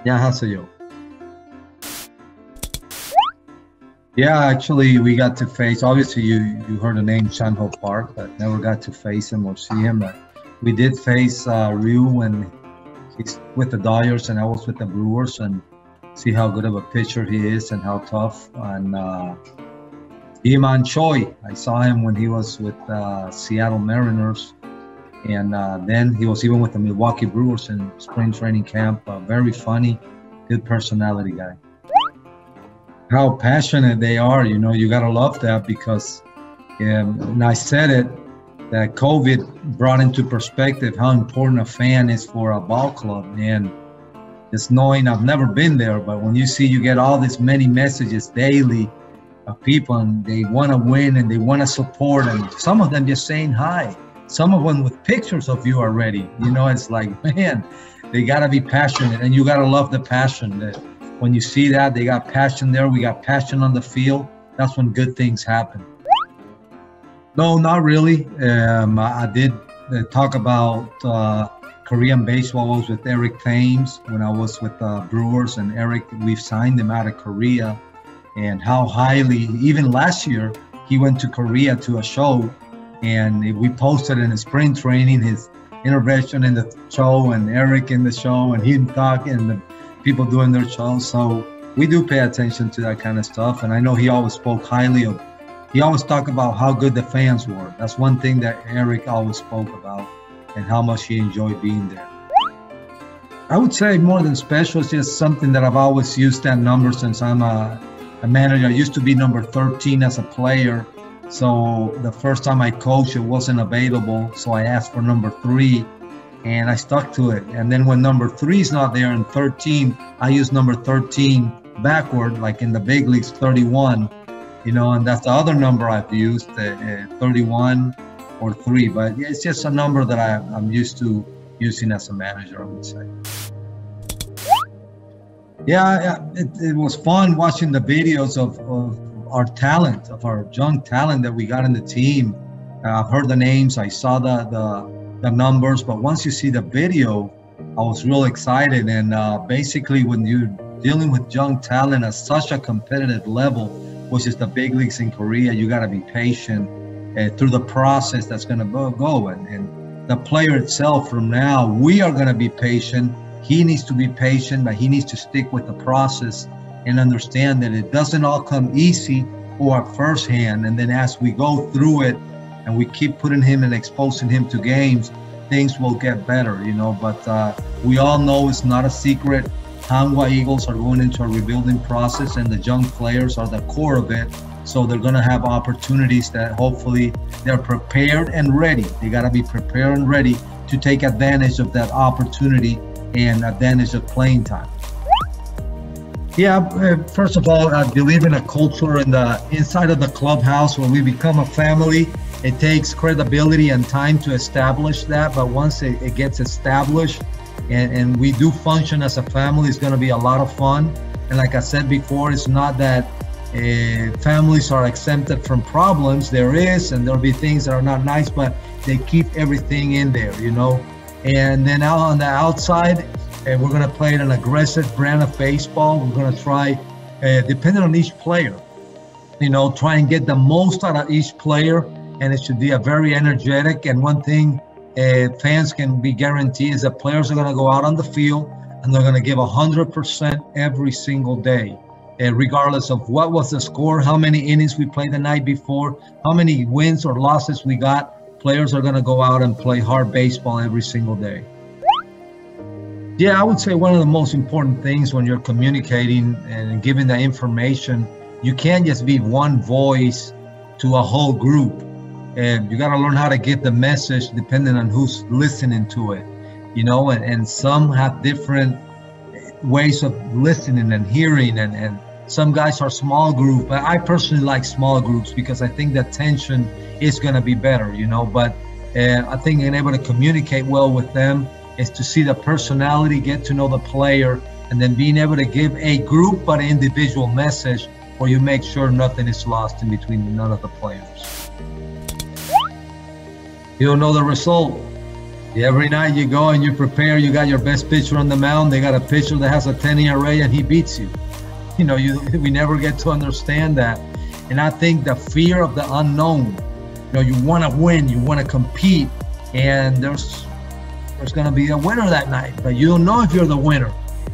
안녕하세요. Yeah, actually, we got to face. Obviously, you heard the name Chanho Park, but never got to face him or see him. But we did face Ryu when he's with the Dodgers, and I was with the Brewers, and see how good of a pitcher he is and how tough. And Iman Choi, I saw him when he was with Seattle Mariners, and then he was even with the Milwaukee Brewers in spring training camp. Very funny, good personality guy. How passionate they are, you know, you gotta love that, because and I said it, that COVID brought into perspective how important a fan is for a ball club. And just knowing, I've never been there, but when you see, you get all these many messages daily of people, and they want to win and they want to support, and some of them just saying hi, some of them with pictures of you already. You know, it's like, man, they gotta be passionate, and you gotta love the passion. That when you see that they got passion there, we got passion on the field, that's when good things happen. No, not really. I did talk about Korean baseball. I was with Eric Thames when I was with Brewers, and Eric, we've signed him out of Korea, and how highly, even last year, he went to Korea to a show, and we posted in the spring training his intervention in the show, and Eric in the show, and him talking, and the people doing their shows. So we do pay attention to that kind of stuff. And I know he always spoke highly of, he always talked about how good the fans were. That's one thing that Eric always spoke about, and how much he enjoyed being there. I would say more than special, it's just something that I've always used that number since I'm a manager. I used to be number 13 as a player. So the first time I coached, it wasn't available. So I asked for number 3, and I stuck to it. And then when number 3 is not there in 13, I use number 13 backward, like in the big leagues, 31, you know, and that's the other number I've used, 31 or 3. But it's just a number that I'm used to using as a manager, I would say. Yeah, it was fun watching the videos of our talent, of our young talent that we got in the team. I've heard the names, I saw the numbers, but once you see the video, I was real excited. And basically, when you're dealing with young talent at such a competitive level, which is the big leagues in Korea, you got to be patient through the process that's going to go. And the player itself, from now, we are going to be patient. He needs to be patient, but he needs to stick with the process and understand that it doesn't all come easy or at first hand. And then as we go through it and we keep putting him and exposing him to games, things will get better, you know. But we all know it's not a secret. Hanwha Eagles are going into a rebuilding process, and the young players are the core of it. So they're going to have opportunities that hopefully they're prepared and ready. They got to be prepared and ready to take advantage of that opportunity and advantage of playing time. Yeah, first of all, I believe in a culture in the inside of the clubhouse where we become a family. It takes credibility and time to establish that, but once it gets established and we do function as a family, it's going to be a lot of fun. And like I said before, it's not that families are exempted from problems. There is, and there'll be things that are not nice, but they keep everything in there, you know. And then out on the outside, we're going to play an aggressive brand of baseball. We're going to try, depending on each player, you know, try and get the most out of each player. And it should be a very energetic. And one thing fans can be guaranteed is that players are going to go out on the field and they're going to give 100% every single day, regardless of what was the score, how many innings we played the night before, how many wins or losses we got. Players are going to go out and play hard baseball every single day. Yeah, I would say one of the most important things when you're communicating and giving the information, you can't just be one voice to a whole group. And you got to learn how to get the message depending on who's listening to it, you know, and some have different ways of listening and hearing, and some guys are small group. But I personally like small groups because I think the tension is going to be better, you know. But I think being able to communicate well with them is to see the personality, get to know the player, and then being able to give a group but an individual message where you make sure nothing is lost in between none of the players. You don't know the result. Every night you go and you prepare, you got your best pitcher on the mound, they got a pitcher that has a 10 ERA and he beats you. You know, we never get to understand that. And I think the fear of the unknown, you know, you want to win, you want to compete, and there's going to be a winner that night, but you don't know if you're the winner.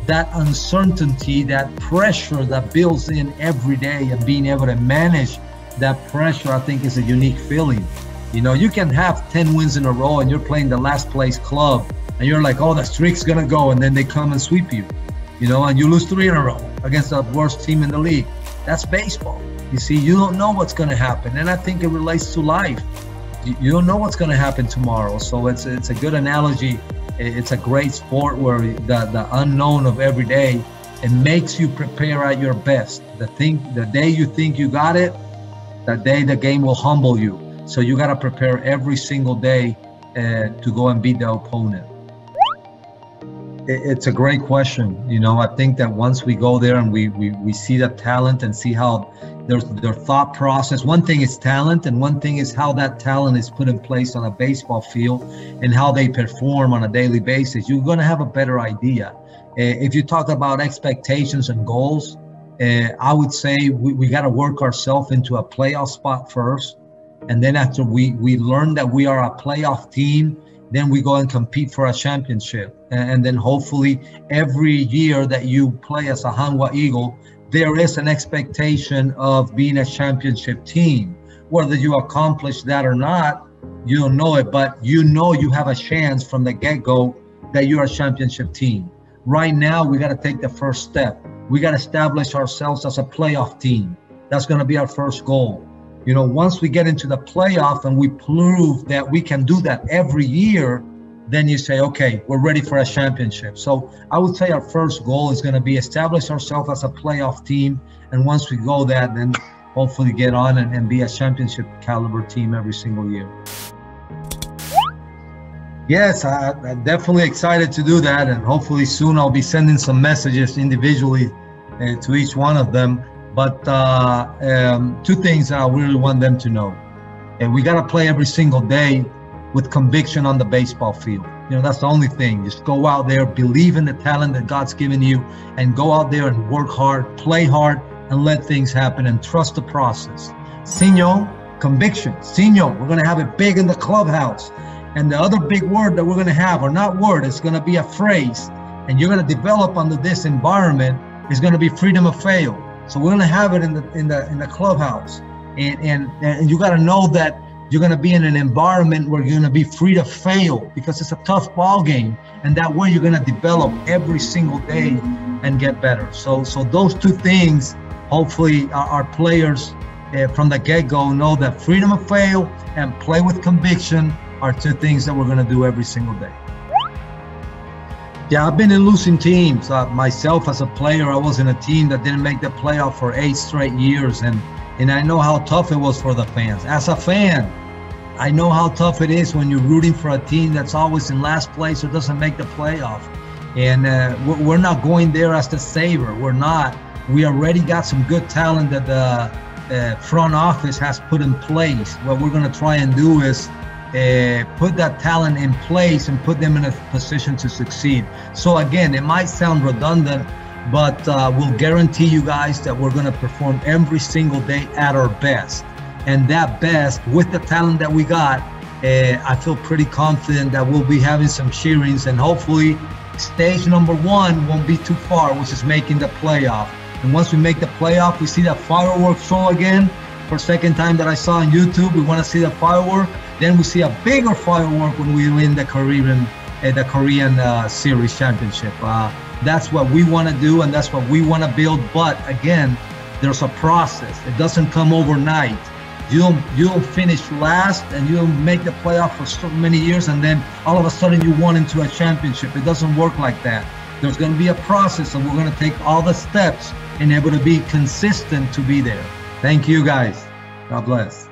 That uncertainty, that pressure that builds in every day, and being able to manage that pressure, I think is a unique feeling. You know, you can have 10 wins in a row and you're playing the last place club and you're like, oh, the streak's going to go, and then they come and sweep you, you know, and you lose 3 in a row against the worst team in the league. That's baseball. You see, you don't know what's going to happen. And I think it relates to life. You don't know what's going to happen tomorrow. So it's a good analogy. It's a great sport where the unknown of every day, it makes you prepare at your best. The day you think you got it, that day the game will humble you. So you got to prepare every single day to go and beat the opponent. It's a great question. You know, I think that once we go there and we see the talent and see how their thought process, one thing is talent and one thing is how that talent is put in place on a baseball field and how they perform on a daily basis, you're going to have a better idea. If you talk about expectations and goals, I would say we got to work ourselves into a playoff spot first. And then after we learn that we are a playoff team, then we go and compete for a championship. And then hopefully every year that you play as a Hanwha Eagle, there is an expectation of being a championship team. Whether you accomplish that or not, you don't know it, but you know you have a chance from the get-go that you're a championship team. Right now, we got to take the first step. We got to establish ourselves as a playoff team. That's going to be our first goal. You know, once we get into the playoff and we prove that we can do that every year, then you say, okay, we're ready for a championship. So I would say our first goal is going to be establish ourselves as a playoff team. And once we go that, then hopefully get on and be a championship caliber team every single year. Yes, I'm definitely excited to do that. And hopefully soon I'll be sending some messages individually to each one of them. But 2 things I really want them to know. And we got to play every single day with conviction on the baseball field. You know, that's the only thing. Just go out there, believe in the talent that God's given you, and go out there and work hard, play hard, and let things happen and trust the process. Sino, conviction. Sino, we're going to have it big in the clubhouse. And the other big word that we're going to have, or not word, it's going to be a phrase, and you're going to develop under this environment, is going to be freedom of fail. So we're going to have it in the clubhouse, and you got to know that you're going to be in an environment where you're going to be free to fail, because it's a tough ball game, and that way you're going to develop every single day and get better. So those 2 things, hopefully our players from the get-go know that freedom of fail and play with conviction are 2 things that we're going to do every single day. Yeah, I've been in losing teams. Myself as a player, I was in a team that didn't make the playoff for 8 straight years. And I know how tough it was for the fans. As a fan, I know how tough it is when you're rooting for a team that's always in last place or doesn't make the playoff. And we're not going there as the saver. We're not. We already got some good talent that the front office has put in place. What we're going to try and do is put that talent in place and put them in a position to succeed. So again, it might sound redundant, but we'll guarantee you guys that we're going to perform every single day at our best. And that best, with the talent that we got, I feel pretty confident that we'll be having some cheerings, and hopefully stage number 1 won't be too far, which is making the playoff. And once we make the playoff, we see that fireworks show again. For second time that I saw on YouTube, we want to see the firework. Then we see a bigger firework when we win the Korean Series Championship. That's what we want to do, and that's what we want to build. But again, there's a process. It doesn't come overnight. You don't finish last and you don't make the playoff for so many years, and then all of a sudden you won into a championship. It doesn't work like that. There's going to be a process, and we're going to take all the steps and able to be consistent to be there. Thank you, guys. God bless.